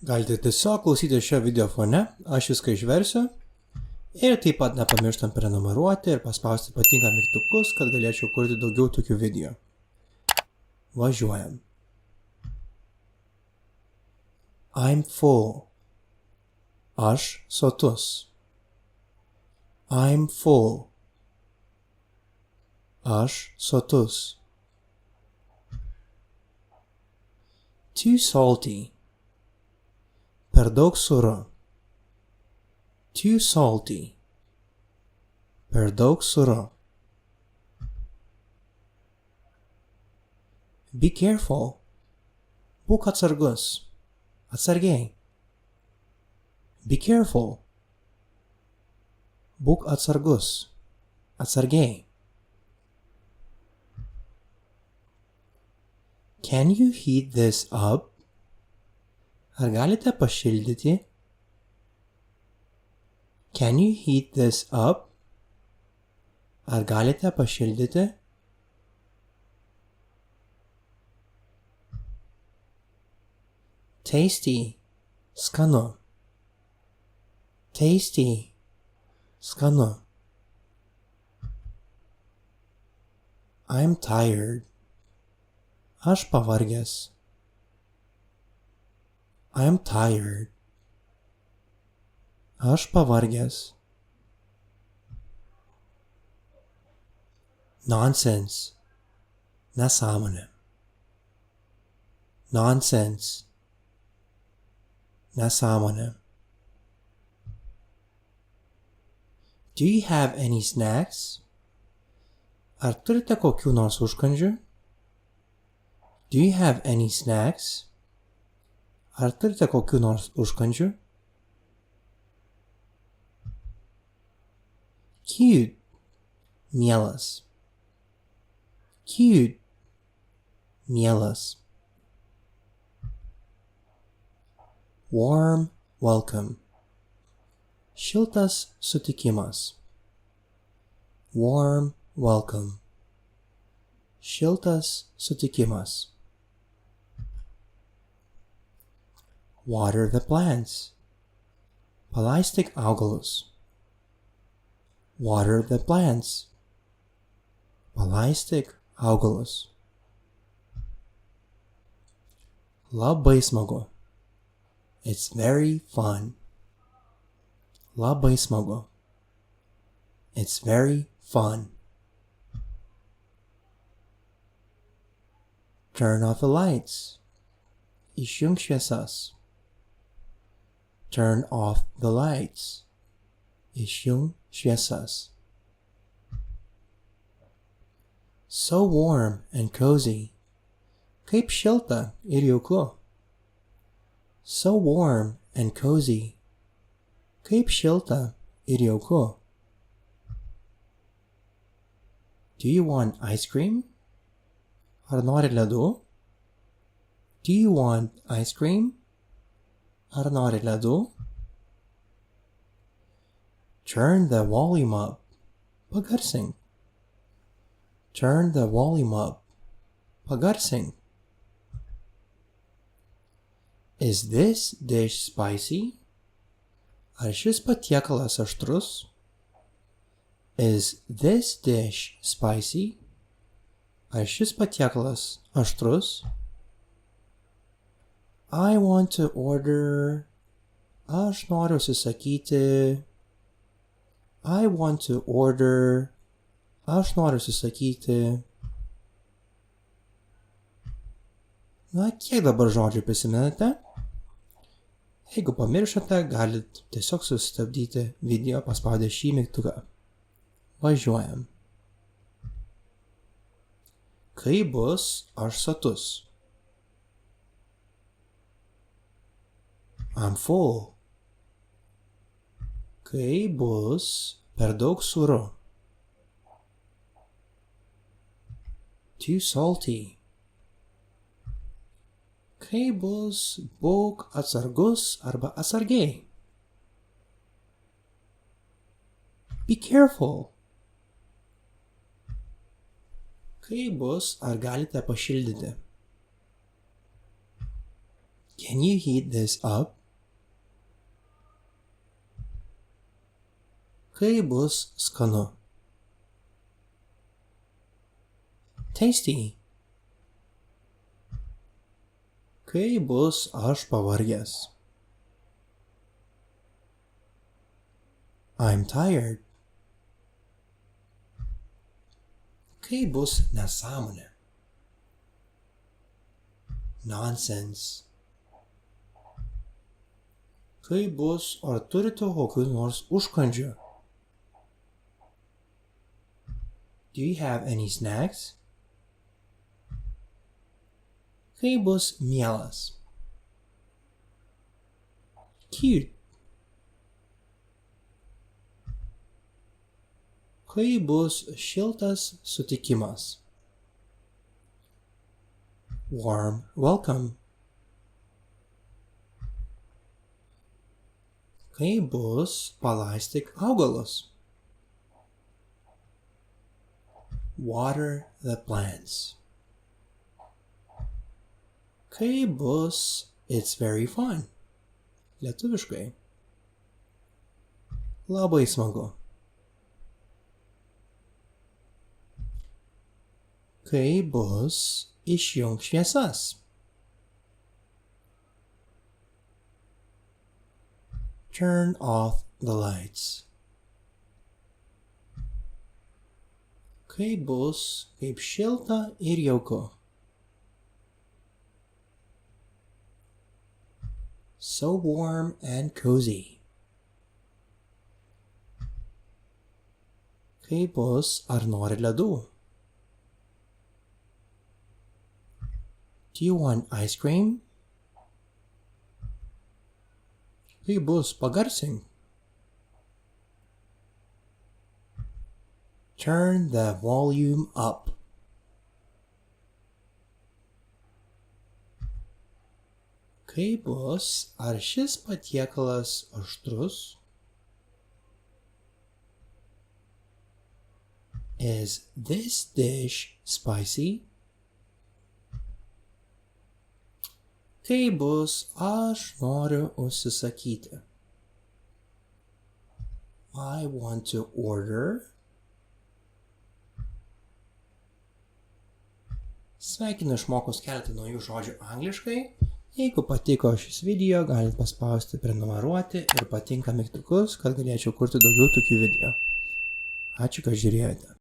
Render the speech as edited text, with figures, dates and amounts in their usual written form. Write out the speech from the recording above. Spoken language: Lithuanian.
Galite tiesiog klausyti šio video fone, aš viską išversiu ir taip pat nepamirštam prenumeruoti ir paspausti patinka mygtukus, kad galėčiau kurti daugiau tokių video. Važiuojam. I'm full. Aš sotus. I'm full. Aš sotus. Too salty. Per daug sūru. Too salty. Per daug sūru. Be careful. Būk atsargus. Atsargiai. Be careful. Būk atsargus. Atsargiai. Can you heat this up? Ar galite pašildyti? Can you heat this up? Ar galite pašildyti? Tasty. Skanu. Tasty. Skanu. I'm tired. Aš pavargęs. I'm tired. Aš pavargęs. Nonsense. Nesąmonė. Nonsense. Nesąmonė. Do you have any snacks? Ar turite kokių nors užkandžių? Do you have any snacks? Ar turite kokių nors užkandžių? Cute. Mielas. Cute. Mielas. Warm welcome. Šiltas sutikimas. Warm welcome. Šiltas sutikimas. Water the plants. Palaistyk augalus. Water the plants. Palaistyk augalus. Labai smagu. It's very fun. Labai smagu. It's very fun. Turn off the lights. Išjunk šviesas. Turn off the lights. Išjunk šviesas. So warm and cozy. Kaip šilta ir jauku. So warm and cozy. Kaip šilta ir jauku. Do you want ice cream? Ar nori ledų? Do you want ice cream? Ar nori ledų? Turn the volume up. Pagarsink. Turn the volume up. Pagarsink. Is this dish spicy? Ar šis patiekalas aštrus? Is this dish spicy? Ar šis patiekalas aštrus? I want to order. Aš noriu užsisakyti. I want to order. Aš noriu užsisakyti. Na, kiek dabar žodžių prisimenate? Jeigu pamiršote, galite tiesiog sustabdyti video paspaudę šį mygtuką. Važiuojam. Kai bus aš sotus? I'm full. Kai bus per daug sūru? Too salty. Kai bus būk atsargus arba atsargiai? Be careful. Kai bus ar galite pašildyti? Can you heat this up? Kai bus skanu? Tasty. Kai bus aš pavargęs? I'm tired. Kai bus nesąmonė? Nonsense. Kai bus, ar turite kokių nors užkandžių? Do you have any snacks? Kai bus mielas? Cute. Kai bus šiltas sutikimas? Warm welcome. Kai bus palaistyk augalus? Water the plants. Kai bus it's very fun? Lietuviškai. Labai smagu. Kai bus išjunk šviesas? Turn off the lights. Kai bus kaip šilta ir jauku? So warm and cozy. Kai bus ar nori ledų? Do you want ice cream? Kai bus pagarsink? Turn the volume up. Kai bus, ar šis patiekalas aštrus? Is this dish spicy? Kai bus, aš noriu užsisakyti? I want to order. Sveikinu išmokus keletą naujų žodžių angliškai. Jeigu patiko šis video, galite paspausti prenumeruoti ir patinka mygtukus, kad galėčiau kurti daugiau tokių video. Ačiū, kad žiūrėjote.